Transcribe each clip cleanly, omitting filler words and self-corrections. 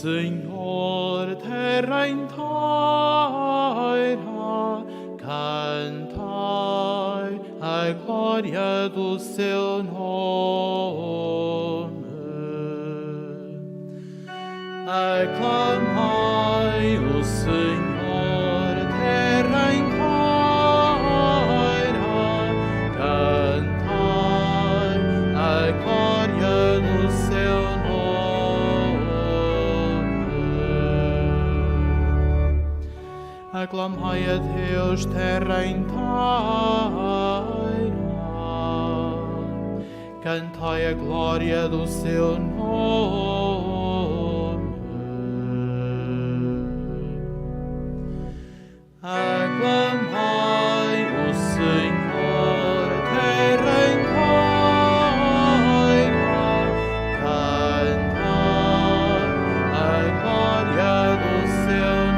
Senhor, terra inteira, cantai a glória do seu nome. Aclamai o Senhor, terra inteira, cantai a glória do seu nome. Aclamai a Deus, terra inteira, cantai a glória do seu nome. Aclamai o Senhor, terra inteira, cantai a glória do seu nome.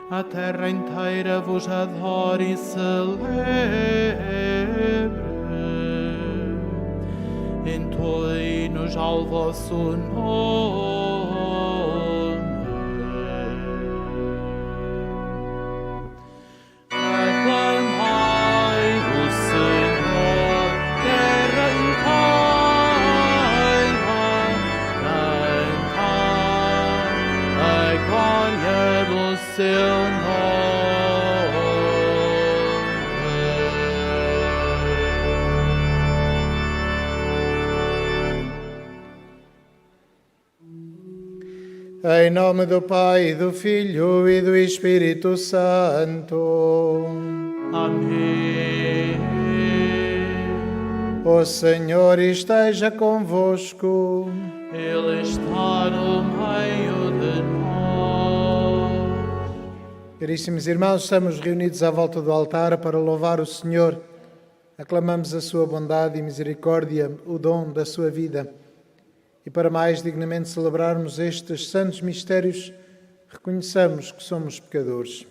A terra inteira vos adore e celebre, entoe-nos ao vosso nome. Aclamai o Senhor, terra inteira, cantai a glória do seu Em nome do Pai, do Filho e do Espírito Santo. Amém. O Senhor esteja convosco. Ele está no meio de nós. Caríssimos irmãos, estamos reunidos à volta do altar para louvar o Senhor. Aclamamos a sua bondade e misericórdia, o dom da sua vida. E para mais dignamente celebrarmos estes santos mistérios, reconheçamos que somos pecadores.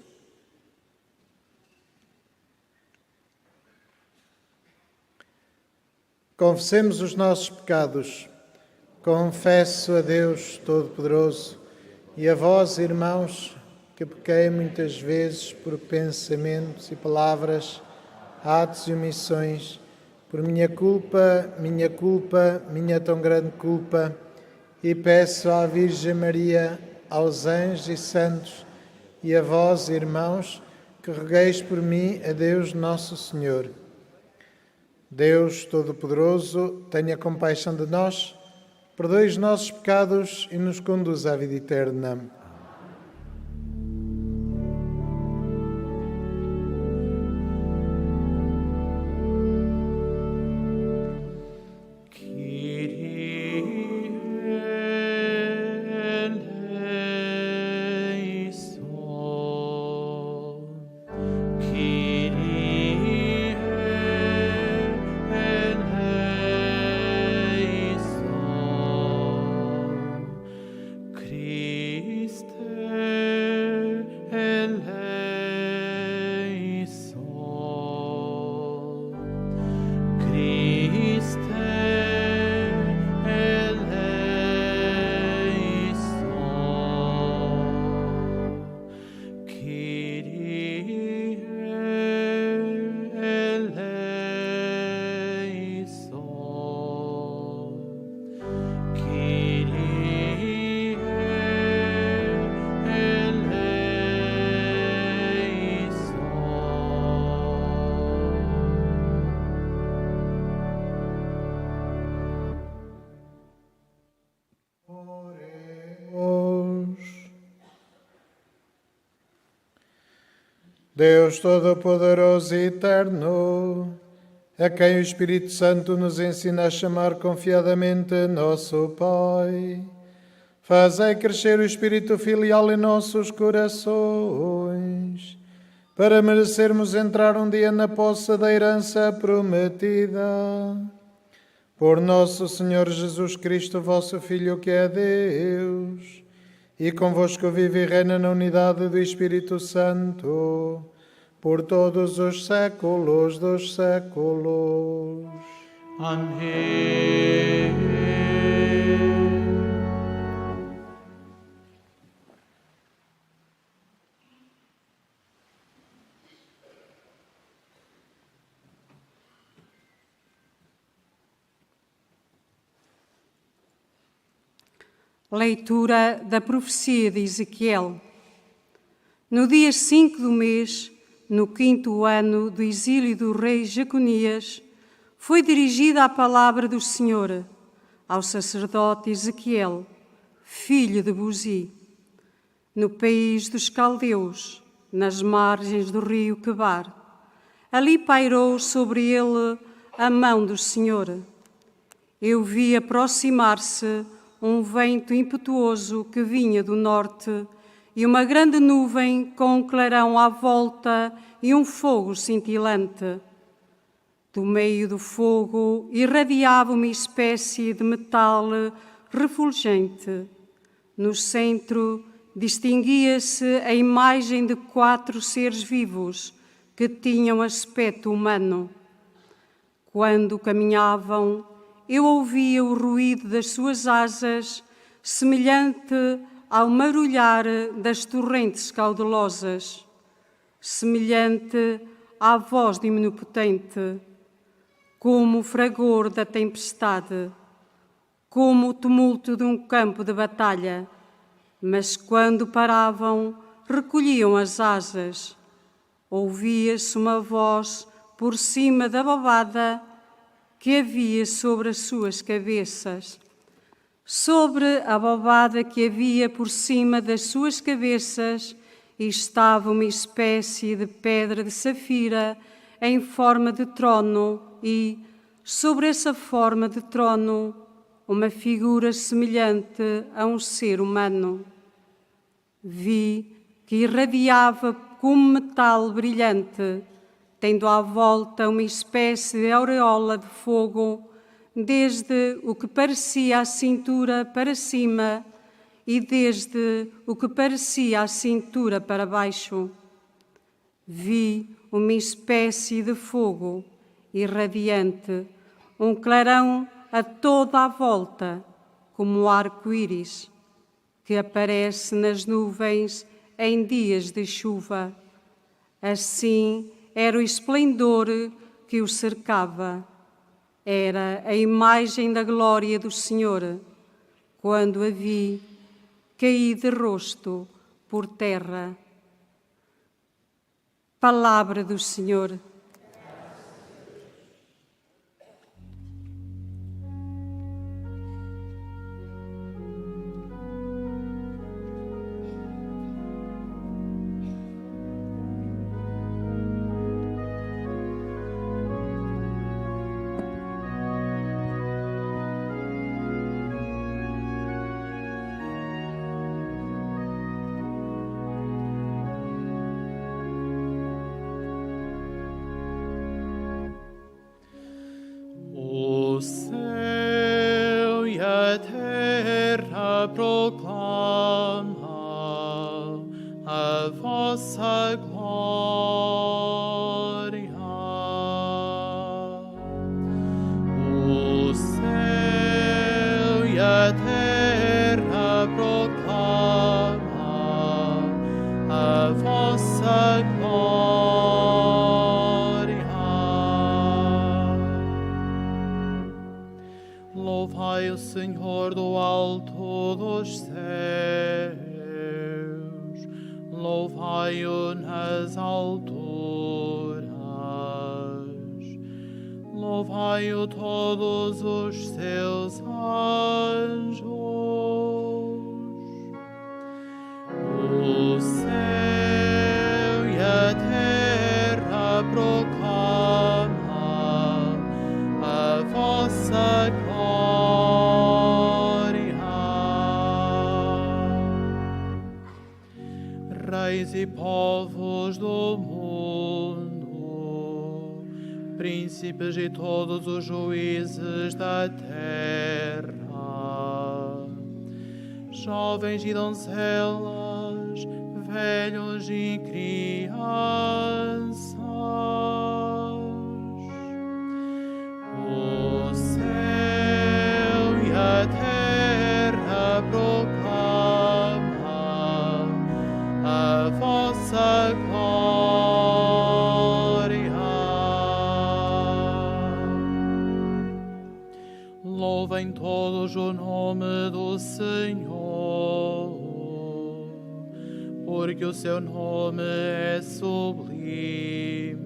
Confessemos os nossos pecados. Confesso a Deus Todo-Poderoso e a vós, irmãos, que pequei muitas vezes por pensamentos e palavras, atos e omissões, por minha culpa, minha tão grande culpa, e peço à Virgem Maria, aos anjos e santos, e a vós, irmãos, que rogueis por mim a Deus Nosso Senhor. Deus Todo-Poderoso, tenha compaixão de nós, perdoe os nossos pecados e nos conduza à vida eterna. Deus Todo-Poderoso e Eterno, a quem o Espírito Santo nos ensina a chamar confiadamente nosso Pai, fazei crescer o Espírito filial em nossos corações, para merecermos entrar um dia na posse da herança prometida. Por nosso Senhor Jesus Cristo, vosso Filho, que é Deus, e convosco vive e reina na unidade do Espírito Santo, por todos os séculos dos séculos. Amém. Leitura da profecia de Ezequiel. No dia 5 do mês, no 5º ano do exílio do rei Jeconias, foi dirigida a palavra do Senhor ao sacerdote Ezequiel, filho de Buzi, no país dos caldeus, nas margens do rio Quebar. Ali pairou sobre ele a mão do Senhor. Eu vi aproximar-se um vento impetuoso que vinha do norte e uma grande nuvem com um clarão à volta e um fogo cintilante. Do meio do fogo irradiava uma espécie de metal refulgente. No centro distinguia-se a imagem de 4 seres vivos que tinham aspecto humano. Quando caminhavam, eu ouvia o ruído das suas asas, semelhante ao marulhar das torrentes caudalosas, semelhante à voz de Omnipotente, como o fragor da tempestade, como o tumulto de um campo de batalha. Mas quando paravam, recolhiam as asas. Ouvia-se uma voz por cima da bobada que havia sobre as suas cabeças. Sobre a bobada que havia por cima das suas cabeças estava uma espécie de pedra de safira em forma de trono e, sobre essa forma de trono, uma figura semelhante a um ser humano. Vi que irradiava como metal brilhante, tendo à volta uma espécie de aureola de fogo, desde o que parecia a cintura para cima e desde o que parecia a cintura para baixo. Vi uma espécie de fogo irradiante, um clarão a toda a volta, como o arco-íris, que aparece nas nuvens em dias de chuva. Assim era o esplendor que o cercava. Era a imagem da glória do Senhor. Quando a vi, caí de rosto por terra. Palavra do Senhor. O céu e a terra proclamam a vossa glória. O céu e a terra proclamam a vossa glória. Louvai o Senhor do alto dos céus, louvai-o nas alturas, louvai-o todos os seus anjos. O céu e a terra proclamam a vossa glória. Reis e povos do mundo, príncipes e todos os juízes da terra, jovens e donzelas, velhos e crianças. O Deus o nome do Senhor, porque o seu nome é sublime.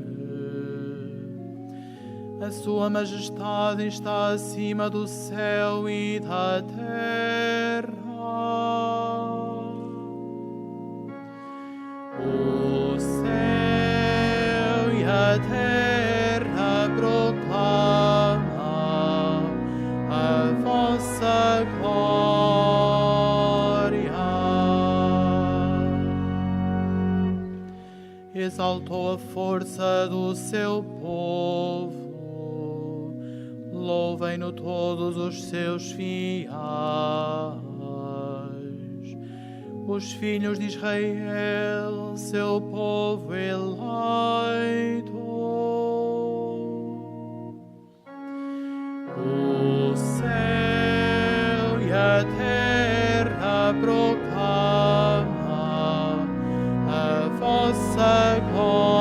A sua majestade está acima do céu e da terra. O céu e a terra proclamam a vossa glória. Exaltou a força do seu povo. Louvem-no todos os seus fiéis. Os filhos de Israel, seu povo eleito. O céu e a terra proclamam a vossa glória.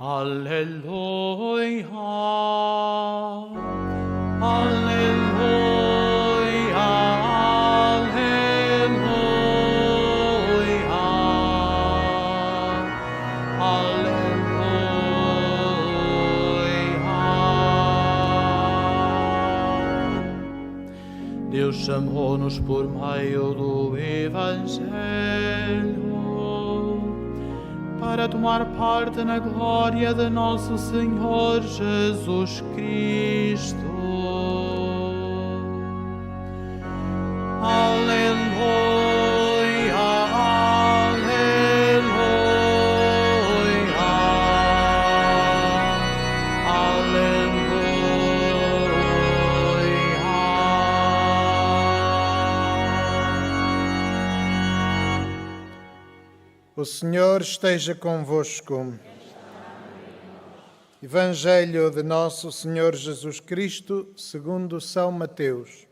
Alleluia, alleluia, alleluia, alleluia. Deus chamou-nos por meio do Evangelho para tomar parte na glória de nosso Senhor Jesus Cristo. Aleluia, aleluia, aleluia. O Senhor esteja convosco. Evangelho de nosso Senhor Jesus Cristo, segundo São Mateus.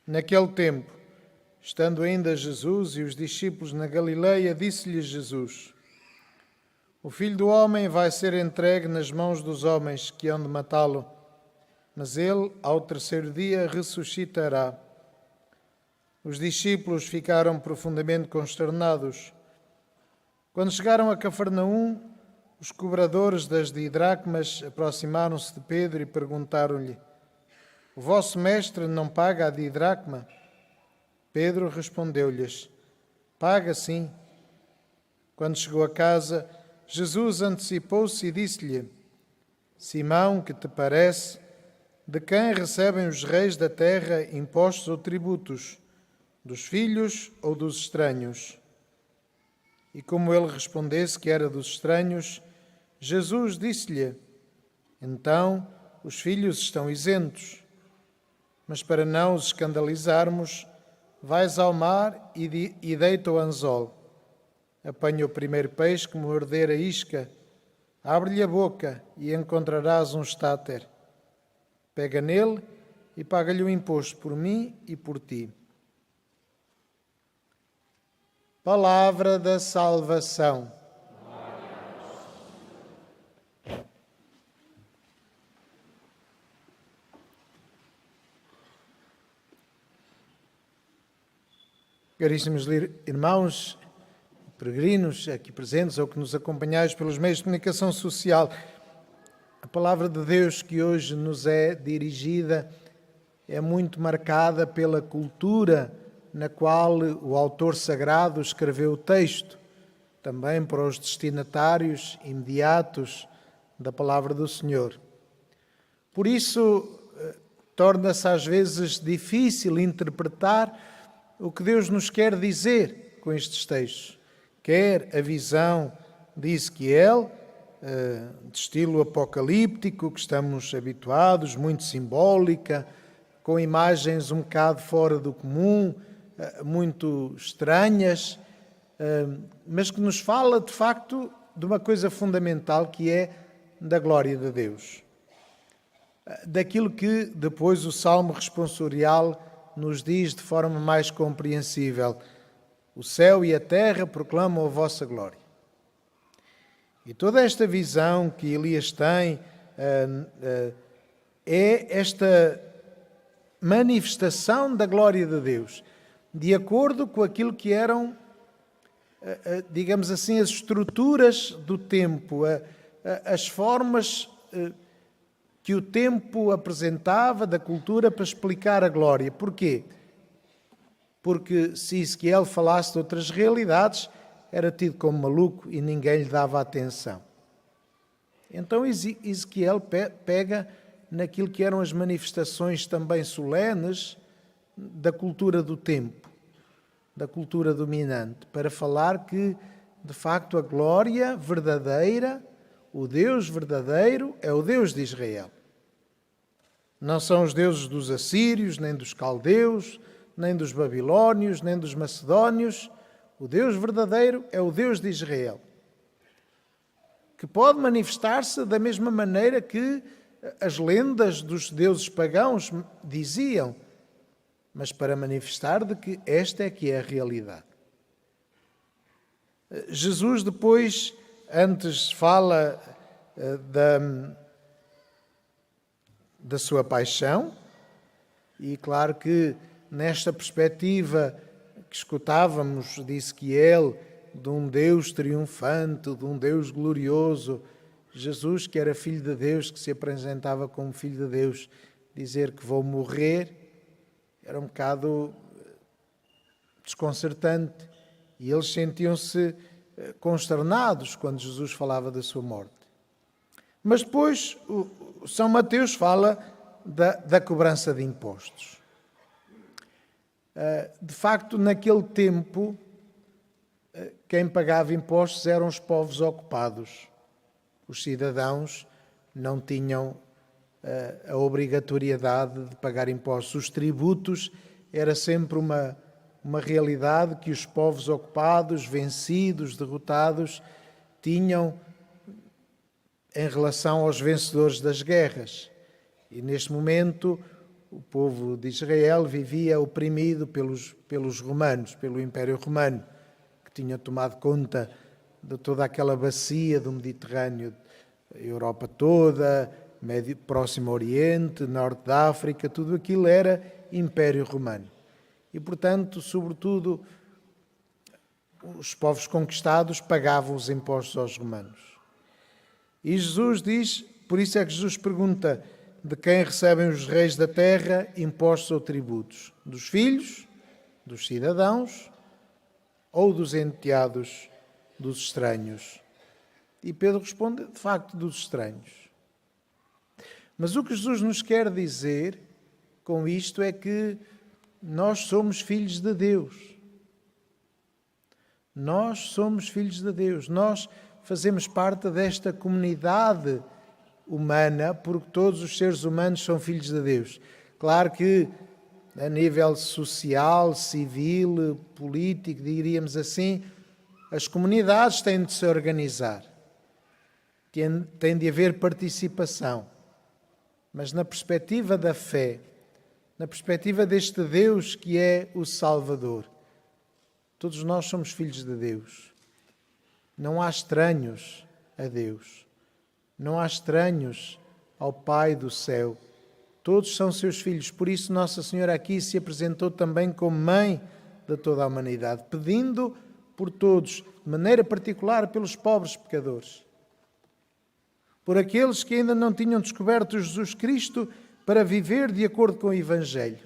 Naquele tempo, estando ainda Jesus e os discípulos na Galileia, disse-lhes Jesus: O Filho do Homem vai ser entregue nas mãos dos homens que hão de matá-lo, mas ele, ao terceiro dia, ressuscitará. Os discípulos ficaram profundamente consternados. Quando chegaram a Cafarnaum, os cobradores das didracmas aproximaram-se de Pedro e perguntaram-lhe: O vosso mestre não paga a didracma? Pedro respondeu-lhes: Paga sim. Quando chegou a casa, Jesus antecipou-se e disse-lhe: Simão, que te parece? De quem recebem os reis da terra impostos ou tributos? Dos filhos ou dos estranhos? E como ele respondesse que era dos estranhos, Jesus disse-lhe: Então os filhos estão isentos. Mas para não os escandalizarmos, vais ao mar e deita o anzol. Apanha o primeiro peixe que morder a isca, abre-lhe a boca e encontrarás um estáter. Pega nele e paga-lhe o imposto por mim e por ti. Palavra da salvação. Caríssimos irmãos, peregrinos aqui presentes ou que nos acompanhais pelos meios de comunicação social, a palavra de Deus que hoje nos é dirigida é muito marcada pela cultura na qual o autor sagrado escreveu o texto, também para os destinatários imediatos da palavra do Senhor. Por isso, torna-se às vezes difícil interpretar o que Deus nos quer dizer com estes textos. Quer a visão de Ezequiel, de estilo apocalíptico, que estamos habituados, muito simbólica, com imagens um bocado fora do comum, muito estranhas, mas que nos fala, de facto, de uma coisa fundamental, que é da glória de Deus. Daquilo que depois o Salmo responsorial nos diz de forma mais compreensível: o céu e a terra proclamam a vossa glória. E toda esta visão que Elias tem é esta manifestação da glória de Deus, de acordo com aquilo que eram, digamos assim, as estruturas do tempo, as formas que o tempo apresentava da cultura para explicar a glória. Porquê? Porque se Ezequiel falasse de outras realidades, era tido como maluco e ninguém lhe dava atenção. Então Ezequiel pega naquilo que eram as manifestações também solenes da cultura do tempo, da cultura dominante, para falar que, de facto, a glória verdadeira, o Deus verdadeiro, é o Deus de Israel. Não são os deuses dos assírios, nem dos caldeus, nem dos babilónios, nem dos macedónios. O Deus verdadeiro é o Deus de Israel, que pode manifestar-se da mesma maneira que as lendas dos deuses pagãos diziam, mas para manifestar de que esta é que é a realidade. Jesus depois, antes fala da sua paixão, e claro que nesta perspectiva que escutávamos de Ezequiel, de um Deus triunfante, de um Deus glorioso, Jesus, que era Filho de Deus, que se apresentava como Filho de Deus, dizer que vou morrer, era um bocado desconcertante, e eles sentiam-se consternados quando Jesus falava da sua morte. Mas depois o São Mateus fala da cobrança de impostos. De facto, naquele tempo, quem pagava impostos eram os povos ocupados. Os cidadãos não tinham a obrigatoriedade de pagar impostos. Os tributos era sempre uma realidade que os povos ocupados, vencidos, derrotados, tinham em relação aos vencedores das guerras. E neste momento o povo de Israel vivia oprimido pelos romanos, pelo Império Romano, que tinha tomado conta de toda aquela bacia do Mediterrâneo, a Europa toda, Próximo Oriente, Norte da África, tudo aquilo era Império Romano. E, portanto, sobretudo, os povos conquistados pagavam os impostos aos romanos. E Jesus diz, por isso é que Jesus pergunta: de quem recebem os reis da terra impostos ou tributos? Dos filhos, dos cidadãos ou dos enteados dos estranhos? E Pedro responde, de facto, dos estranhos. Mas o que Jesus nos quer dizer com isto é que nós somos filhos de Deus. Nós somos filhos de Deus. Nós fazemos parte desta comunidade humana, porque todos os seres humanos são filhos de Deus. Claro que a nível social, civil, político, diríamos assim, as comunidades têm de se organizar, tem de haver participação. Mas na perspectiva da fé, na perspectiva deste Deus que é o Salvador, todos nós somos filhos de Deus. Não há estranhos a Deus. Não há estranhos ao Pai do céu. Todos são seus filhos. Por isso Nossa Senhora aqui se apresentou também como mãe de toda a humanidade, pedindo por todos, de maneira particular pelos pobres pecadores, por aqueles que ainda não tinham descoberto Jesus Cristo para viver de acordo com o Evangelho,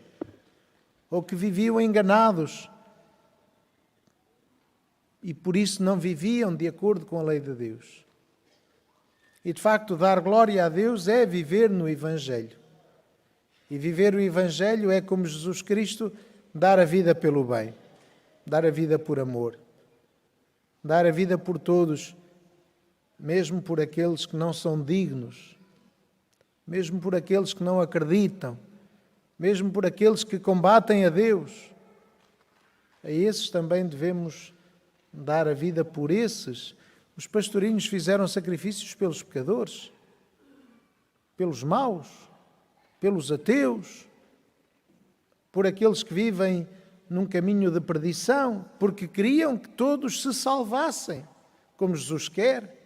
ou que viviam enganados e por isso não viviam de acordo com a lei de Deus. E de facto dar glória a Deus é viver no Evangelho. E viver o Evangelho é como Jesus Cristo dar a vida pelo bem, dar a vida por amor, dar a vida por todos, mesmo por aqueles que não são dignos, mesmo por aqueles que não acreditam, mesmo por aqueles que combatem a Deus. A esses também devemos dar a vida por esses. Os pastorinhos fizeram sacrifícios pelos pecadores, pelos maus, pelos ateus, por aqueles que vivem num caminho de perdição, porque queriam que todos se salvassem, como Jesus quer.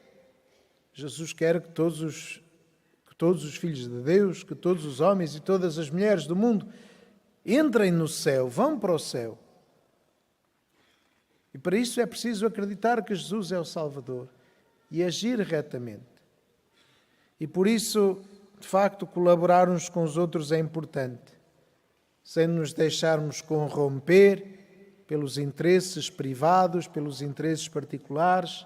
Jesus quer que todos os filhos de Deus, que todos os homens e todas as mulheres do mundo entrem no céu, vão para o céu. E para isso é preciso acreditar que Jesus é o Salvador e agir retamente. E por isso, de facto, colaborar uns com os outros é importante, sem nos deixarmos corromper pelos interesses privados, pelos interesses particulares,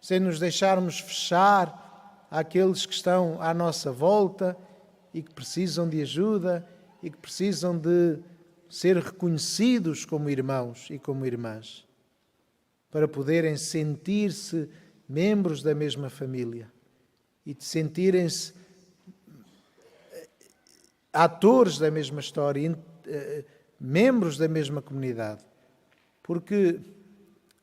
sem nos deixarmos fechar àqueles que estão à nossa volta e que precisam de ajuda e que precisam de ser reconhecidos como irmãos e como irmãs, para poderem sentir-se membros da mesma família e de sentirem-se atores da mesma história, membros da mesma comunidade. Porque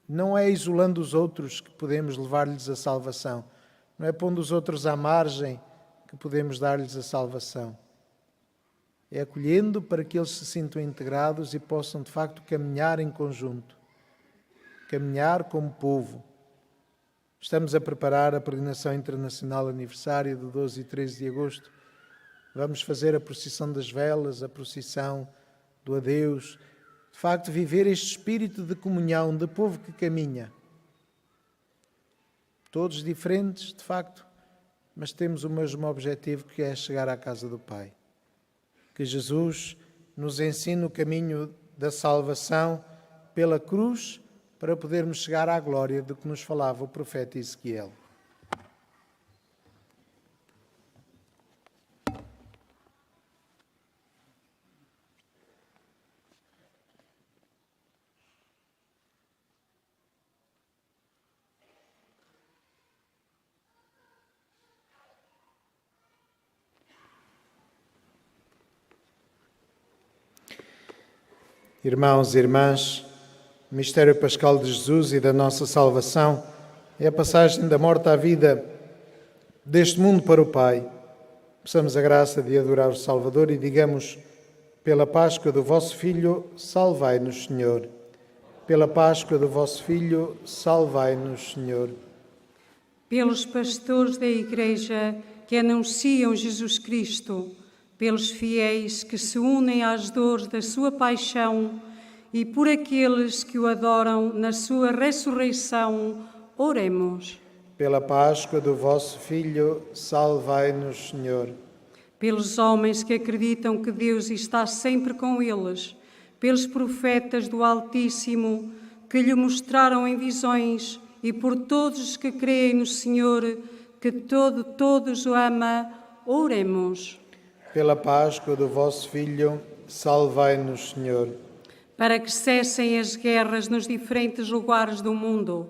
não é isolando os outros que podemos levar-lhes a salvação, não é pondo os outros à margem que podemos dar-lhes a salvação. É acolhendo para que eles se sintam integrados e possam, de facto, caminhar em conjunto, caminhar como povo. Estamos a preparar a peregrinação internacional aniversária de 12 e 13 de agosto. Vamos fazer a procissão das velas, a procissão do adeus. De facto, viver este espírito de comunhão, de povo que caminha. Todos diferentes, de facto, mas temos o mesmo objetivo, que é chegar à casa do Pai. Que Jesus nos ensine o caminho da salvação pela cruz, para podermos chegar à glória de que nos falava o profeta Ezequiel. Irmãos e irmãs, o mistério pascal de Jesus e da nossa salvação é a passagem da morte à vida deste mundo para o Pai. Peçamos a graça de adorar o Salvador e digamos: pela Páscoa do vosso Filho, salvai-nos, Senhor. Pela Páscoa do vosso Filho, salvai-nos, Senhor. Pelos pastores da Igreja que anunciam Jesus Cristo, pelos fiéis que se unem às dores da sua paixão e por aqueles que o adoram na sua ressurreição, oremos. Pela Páscoa do vosso Filho, salvai-nos, Senhor. Pelos homens que acreditam que Deus está sempre com eles, pelos profetas do Altíssimo que lhe mostraram em visões e por todos os que creem no Senhor, que todos o ama, oremos. Pela Páscoa do vosso Filho, salvai-nos, Senhor. Para que cessem as guerras nos diferentes lugares do mundo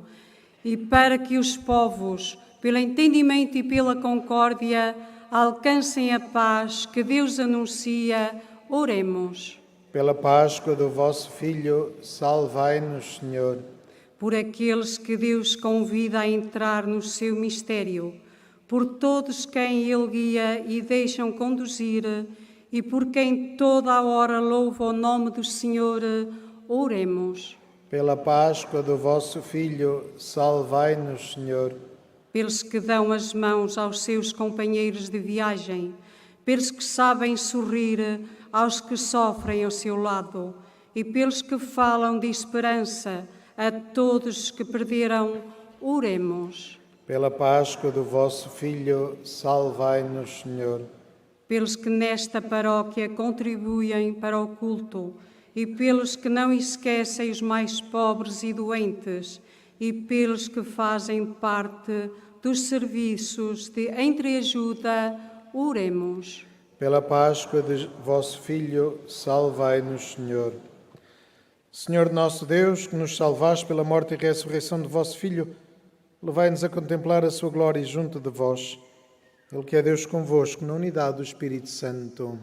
e para que os povos, pelo entendimento e pela concórdia, alcancem a paz que Deus anuncia, oremos. Pela Páscoa do vosso Filho, salvai-nos, Senhor. Por aqueles que Deus convida a entrar no seu mistério, por todos quem Ele guia e deixam conduzir, e por quem toda a hora louva o nome do Senhor, oremos. Pela Páscoa do vosso Filho, salvai-nos, Senhor. Pelos que dão as mãos aos seus companheiros de viagem, pelos que sabem sorrir aos que sofrem ao seu lado, e pelos que falam de esperança a todos que perderam, oremos. Pela Páscoa do vosso Filho, salvai-nos, Senhor. Pelos que nesta paróquia contribuem para o culto e pelos que não esquecem os mais pobres e doentes e pelos que fazem parte dos serviços de entreajuda, oremos. Pela Páscoa do vosso Filho, salvai-nos, Senhor. Senhor nosso Deus, que nos salvaste pela morte e ressurreição de vosso Filho, levai-nos a contemplar a sua glória junto de vós. Ele que é Deus convosco, na unidade do Espírito Santo.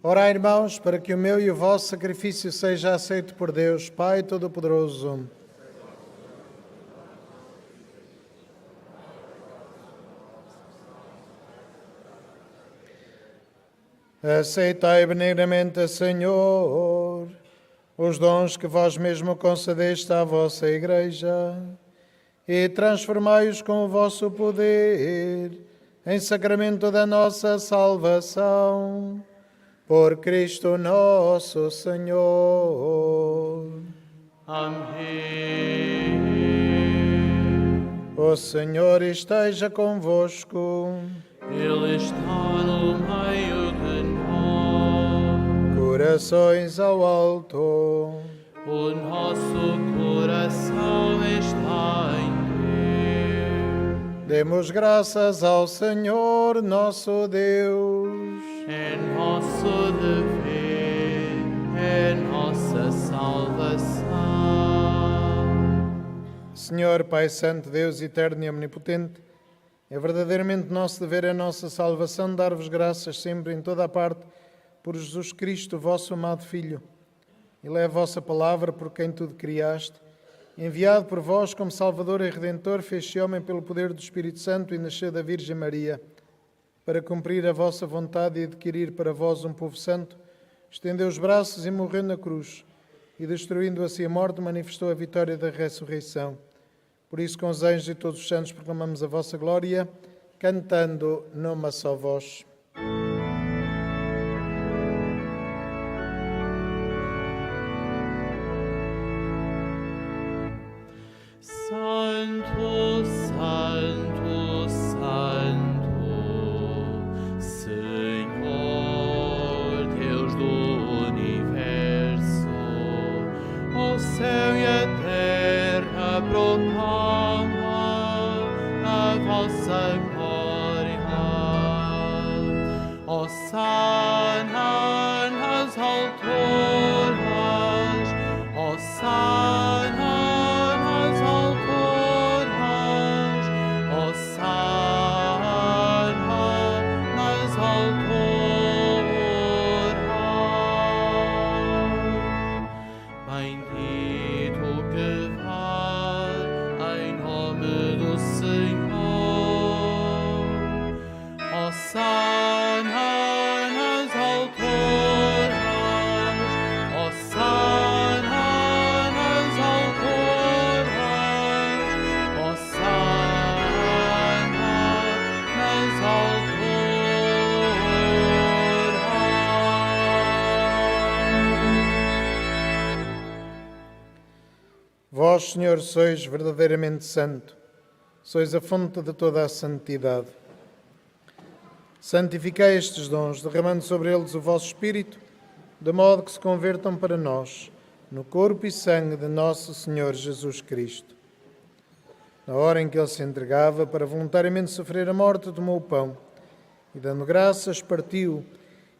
Orai, irmãos, para que o meu e o vosso sacrifício seja aceito por Deus, Pai Todo-Poderoso. Aceitai benignamente, Senhor, os dons que vós mesmo concedeste à vossa Igreja e transformai-os com o vosso poder em sacramento da nossa salvação. Por Cristo nosso Senhor. Amém. O Senhor esteja convosco. Ele está no meio de nós. Corações ao alto. O nosso coração está em Deus. Demos graças ao Senhor nosso Deus. É nosso dever, é nossa salvação. Senhor, Pai Santo, Deus eterno e omnipotente, é verdadeiramente nosso dever, é nossa salvação dar-vos graças sempre em toda a parte por Jesus Cristo, vosso amado Filho. Ele é a vossa palavra por quem tudo criaste, enviado por vós como Salvador e Redentor, fez-se homem pelo poder do Espírito Santo e nasceu da Virgem Maria. Para cumprir a vossa vontade e adquirir para vós um povo santo, estendeu os braços e morreu na cruz, e destruindo assim a morte, manifestou a vitória da ressurreição. Por isso, com os anjos e todos os santos, proclamamos a vossa glória, cantando numa só voz. Santo, Santo, Santo, Senhor, Deus do universo, o céu e a terra proclamam a vossa glória. Vós, Senhor, sois verdadeiramente santo, sois a fonte de toda a santidade. Santificai estes dons, derramando sobre eles o vosso Espírito, de modo que se convertam para nós, no corpo e sangue de nosso Senhor Jesus Cristo. Na hora em que ele se entregava para voluntariamente sofrer a morte, tomou o pão e, dando graças, partiu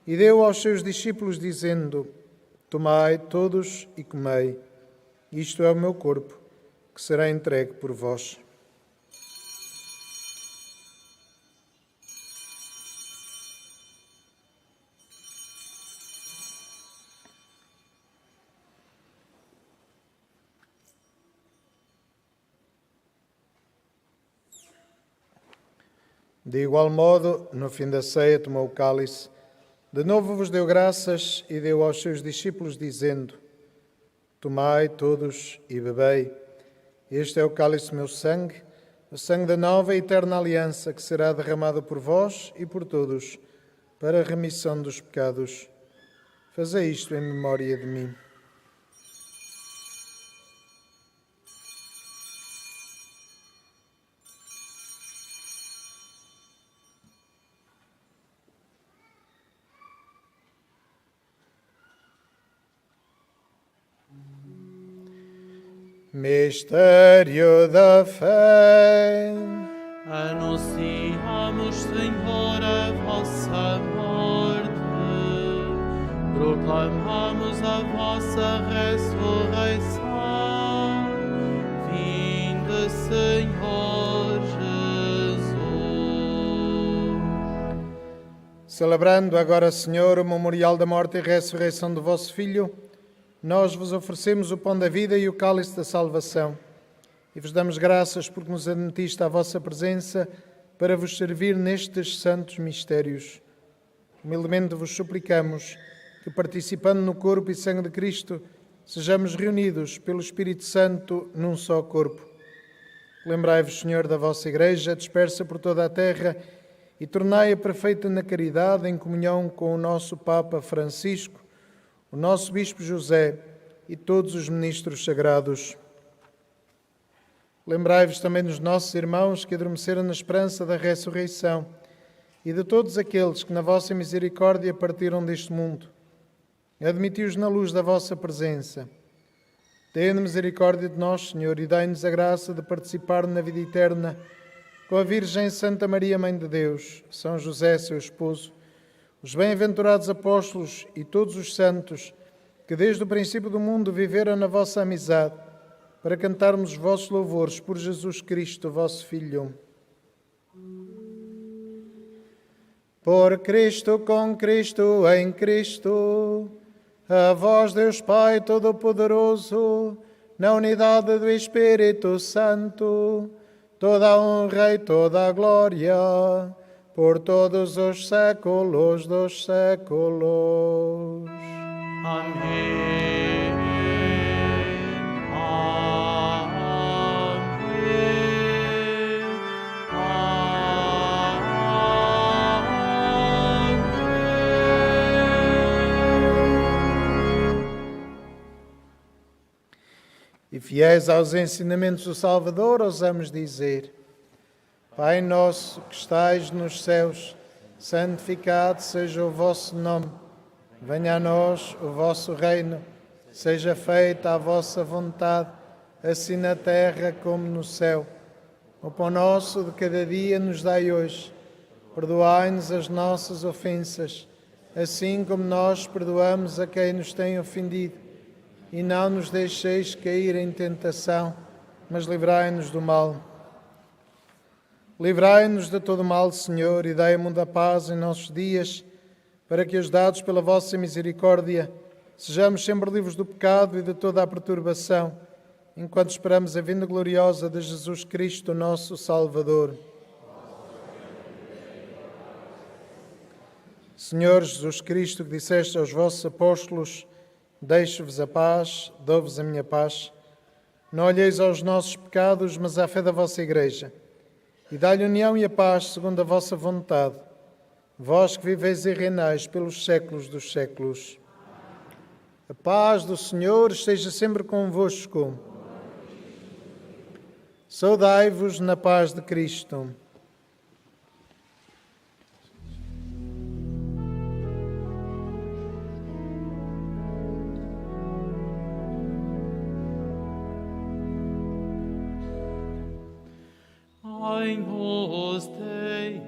e deu aos seus discípulos, dizendo: Tomai todos e comei, isto é o meu corpo, que será entregue por vós. De igual modo, no fim da ceia, tomou o cálice, de novo vos deu graças e deu aos seus discípulos, dizendo: Tomai todos e bebei. Este é o cálice do meu sangue, o sangue da nova e eterna aliança, que será derramado por vós e por todos, para a remissão dos pecados. Fazei isto em memória de mim. Mistério da fé. Anunciamos, Senhor, a vossa morte, proclamamos a vossa ressurreição. Vinde, Senhor Jesus. Celebrando agora, Senhor, o memorial da morte e ressurreição do vosso Filho, nós vos oferecemos o pão da vida e o cálice da salvação e vos damos graças porque nos admitiste à vossa presença para vos servir nestes santos mistérios. Humildemente vos suplicamos que, participando no corpo e sangue de Cristo, sejamos reunidos pelo Espírito Santo num só corpo. Lembrai-vos, Senhor, da vossa Igreja, dispersa por toda a terra, e tornai-a perfeita na caridade, em comunhão com o nosso Papa Francisco, o nosso Bispo José e todos os ministros sagrados. Lembrai-vos também dos nossos irmãos que adormeceram na esperança da ressurreição e de todos aqueles que na vossa misericórdia partiram deste mundo. Admiti-os na luz da vossa presença. Tenha misericórdia de nós, Senhor, e dai-nos a graça de participar na vida eterna com a Virgem Santa Maria, Mãe de Deus, São José, seu esposo, os bem-aventurados apóstolos e todos os santos que desde o princípio do mundo viveram na vossa amizade, para cantarmos os vossos louvores por Jesus Cristo, vosso Filho. Por Cristo, com Cristo, em Cristo, a vós, Deus Pai Todo-Poderoso, na unidade do Espírito Santo, toda a honra e toda a glória, por todos os séculos dos séculos. Amém. Amém. Amém. E fiéis aos ensinamentos do Salvador, ousamos dizer: Pai nosso que estais nos céus, santificado seja o vosso nome. Venha a nós o vosso reino. Seja feita a vossa vontade, assim na terra como no céu. O pão nosso de cada dia nos dai hoje. Perdoai-nos as nossas ofensas, assim como nós perdoamos a quem nos tem ofendido. E não nos deixeis cair em tentação, mas livrai-nos do mal. Livrai-nos de todo mal, Senhor, e dai-nos a paz em nossos dias, para que, ajudados pela vossa misericórdia, sejamos sempre livres do pecado e de toda a perturbação, enquanto esperamos a vinda gloriosa de Jesus Cristo, nosso Salvador. Senhor Jesus Cristo, que disseste aos vossos apóstolos: Deixo-vos a paz, dou-vos a minha paz. Não olheis aos nossos pecados, mas à fé da vossa Igreja. E dai-lhe a união e a paz segundo a vossa vontade, vós que viveis e reinais pelos séculos dos séculos. A paz do Senhor esteja sempre convosco. Saudai-vos na paz de Cristo. Agnus Dei,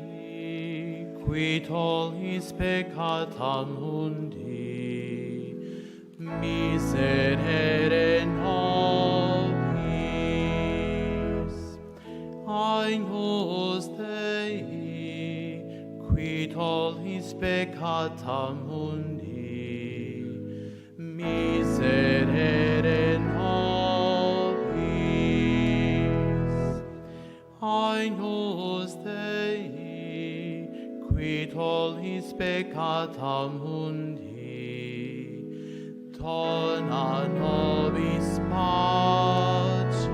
qui tollis peccata mundi, miserere nobis. Agnus Dei, qui tollis peccata mundi, miserere nobis. Agnus Dei, qui tollis peccata mundi, dona nobis pace.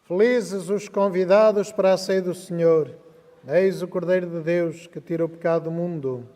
Felizes os convidados para a ceia do Senhor. Eis o Cordeiro de Deus que tira o pecado do mundo.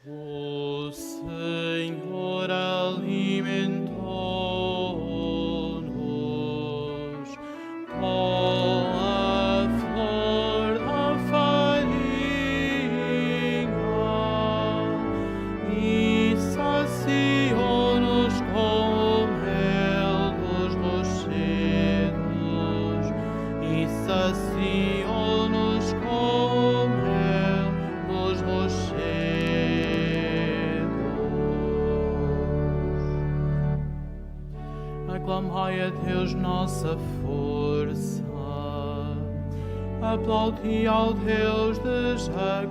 O Senhor alimentou-nos com a flor da farinha e saciou-nos com o mel dos rochedos e saciou-nos com o mel dos rochedos. Aclamai a Deus nossa força, aplaudi ao Deus de Jacó.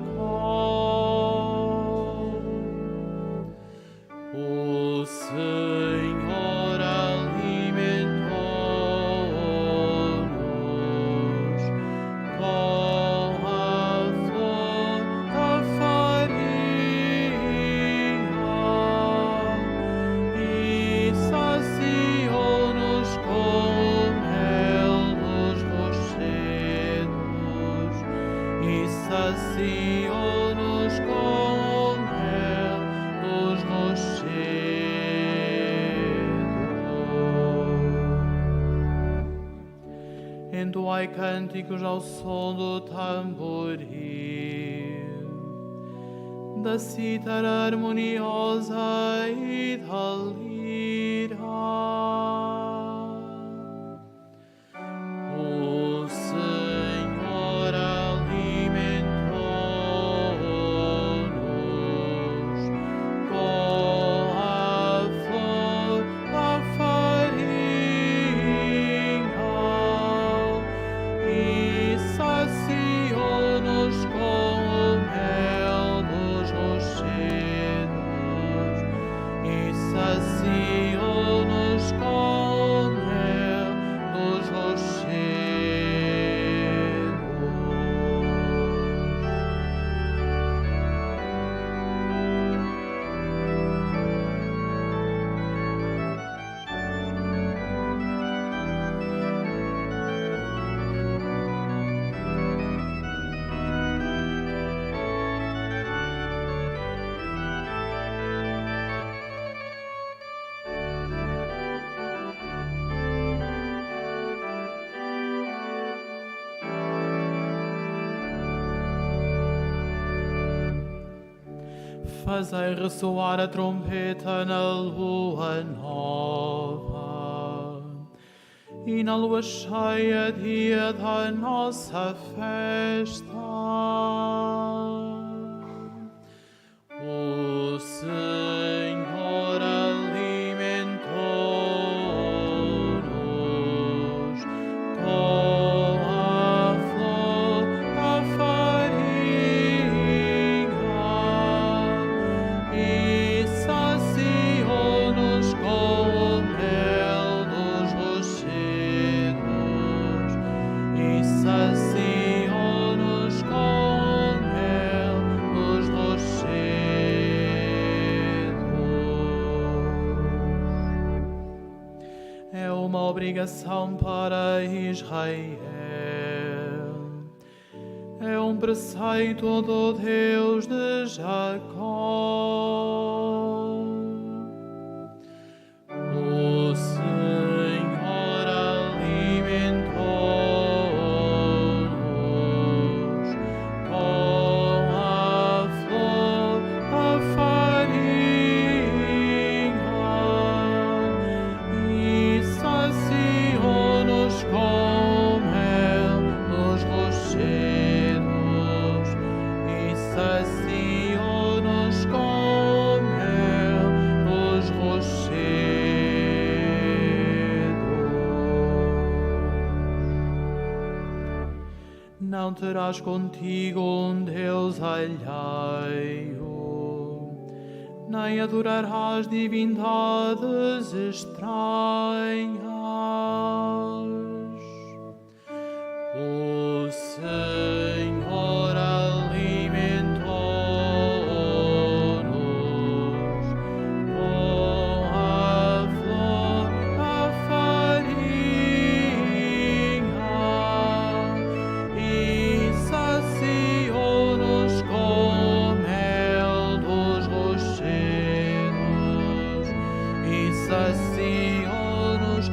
O Senhor alimentou-nos com a flor da farinha e saciou-nos com o mel dos rochedos e saciou-nos com o mel dos rochedos. Entoai cânticos ao som do tamboril, da cítara harmoniosa e da lira. O Senhor alimentou-nos com a flor da farinha e saciou-nos com o mel Fazei ressoar a trombeta na lua nova e na lua cheia, dia da nossa festa. O Senhor alimentou-nos com a flor da farinha e saciou-nos com o mel dos rochedos e saciou-nos com o mel dos rochedos. É uma obrigação para Israel, é um preceito do Deus de Jacó. O Senhor alimentou-nos com a flor da farinha e saciou-nos com o mel dos rochedos e saciou-nos com o mel dos rochedos. Não terás contigo um Deus alheio, nem adorarás divindades estranhas. O Senhor alimentou-nos com a flor da farinha e saciou-nos com o mel dos rochedos e saciou-nos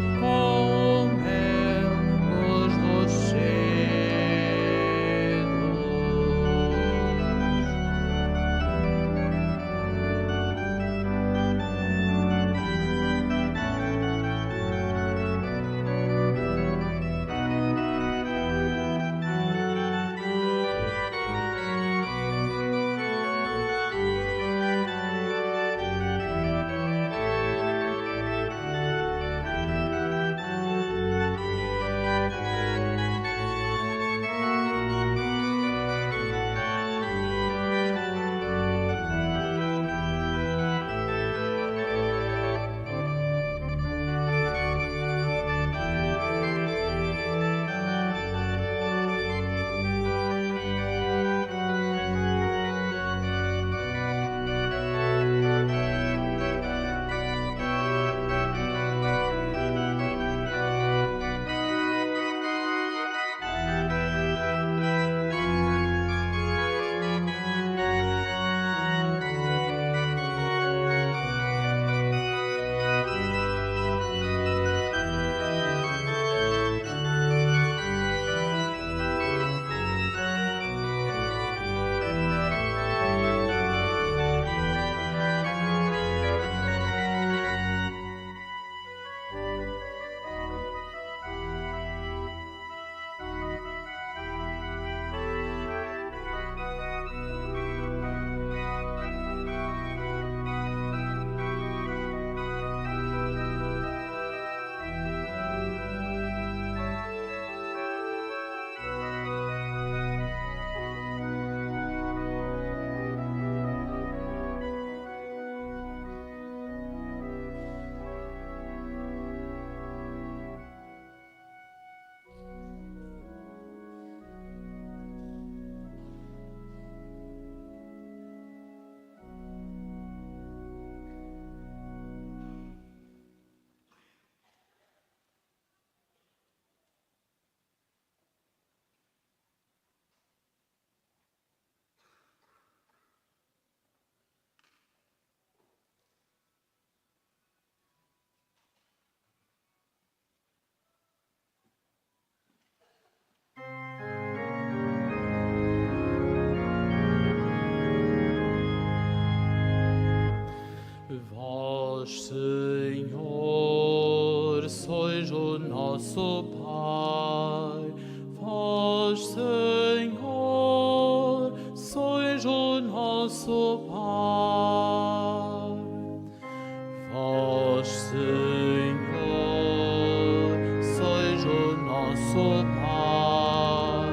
nosso Pai.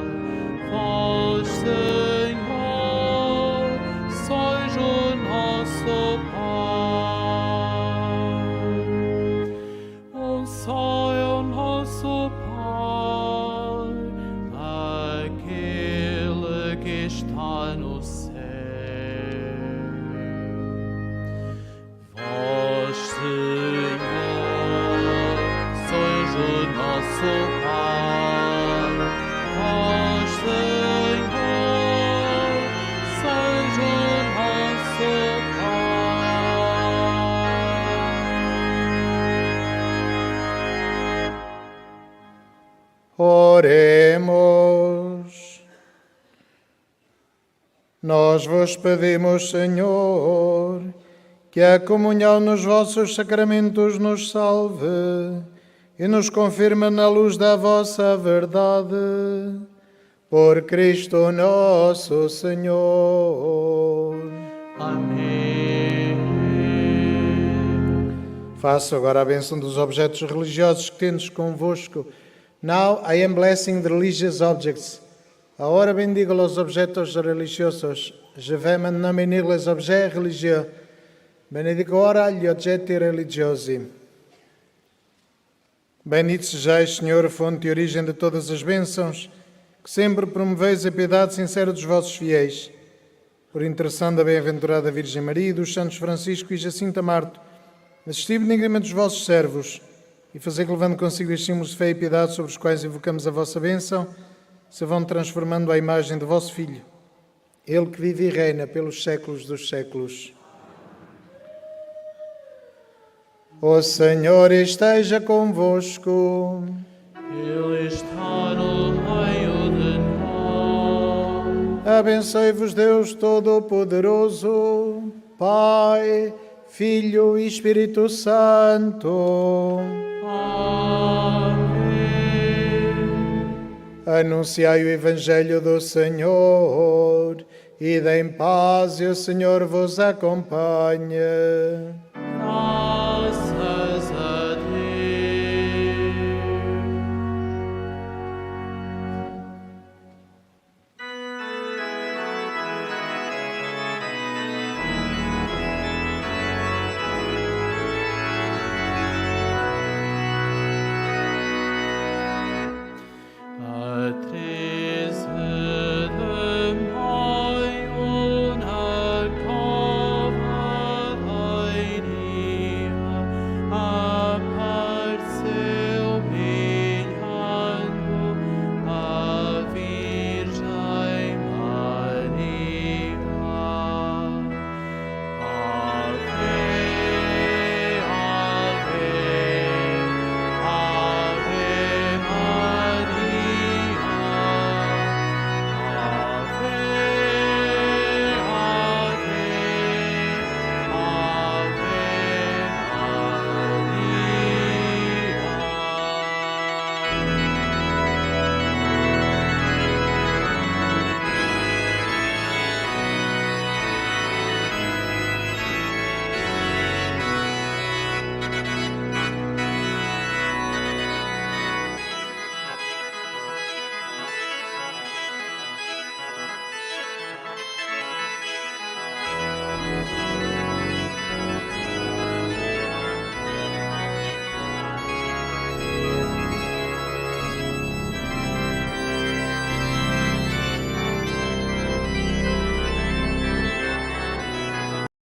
Vós, Senhor, sois o nosso Pai. O Sol é o nosso Pai, aquele que está no céu. Vós, Senhor, sois o nosso Pai. Vós, Senhor, sois o nosso Pai. Oremos. Nós vos pedimos, Senhor, que a comunhão nos vossos sacramentos nos salve e nos confirme na luz da vossa verdade. Por Cristo nosso Senhor. Amém. Faço agora a bênção dos objetos religiosos que tendes convosco. Now I am blessing the religious objects. Ahora bendigo los objetos religiosos. Je vais maintenant bénir les objets religieux. Benedico ora gli oggetti religiosi. Bendito sejais, Senhor, fonte e origem de todas as bênçãos, que sempre promoveis a piedade sincera dos vossos fiéis. Por intercessão da bem-aventurada Virgem Maria e dos santos Francisco e Jacinta Marto, assisti benignamente os vossos servos e fazei que, levando consigo os símbolos de fé e piedade sobre os quais invocamos a vossa bênção, se vão transformando à imagem do vosso Filho, Ele que vive e reina pelos séculos dos séculos. O Senhor esteja convosco. Ele está no meio de nós. Abençoe-vos Deus Todo-Poderoso, Pai, Filho e Espírito Santo. Amém. Anunciai o Evangelho do Senhor, e deem paz e o Senhor vos acompanhe.